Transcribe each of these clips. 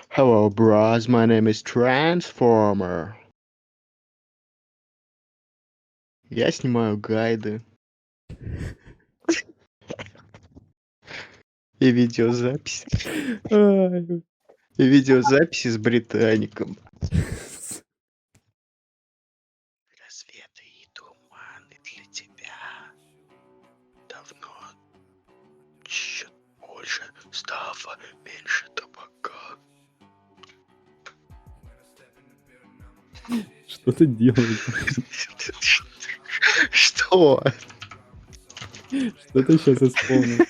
Hello, bros. My name is Transformer. Я снимаю гайды и видеозаписи. И видеозаписи с Британиком. Рассветы и туманы для тебя. Давно чуть больше става, меньше табака. Что ты делаешь? Что? Что ты сейчас исполнил?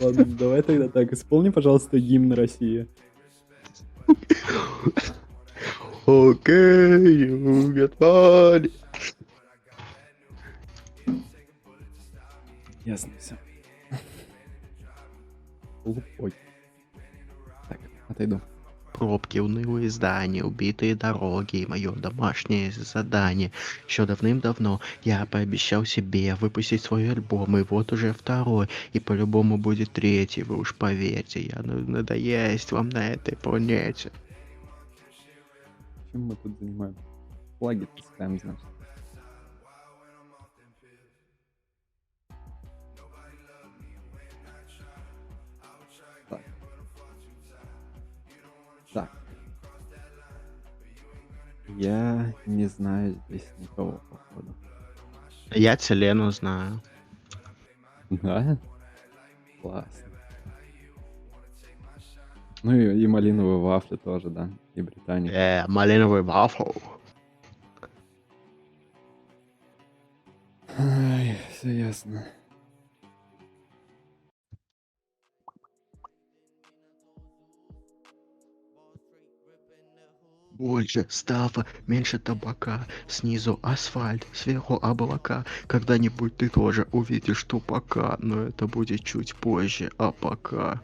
Ладно, давай тогда так. Исполни, пожалуйста, гимн России. Okay, you get money. Ясно, все. Глупой. Так, отойду. Пробки, унылые здания, убитые дороги и мое домашнее задание. Еще давным-давно я пообещал себе выпустить свой альбом, и вот уже второй, и по-любому будет третий, вы уж поверьте, я надоесть вам на этой планете. Чем мы тут занимаемся? Флаги таскаем, значит. Так. Так. Я не знаю здесь никого, походу. Я Селену знаю. Да? Классно. Ну и малиновые вафли тоже, да? И Британия. Малиновый вафл. Ай, все ясно. Больше става, меньше табака, снизу асфальт, сверху облака. Когда-нибудь ты тоже увидишь тупака, но это будет чуть позже, а пока.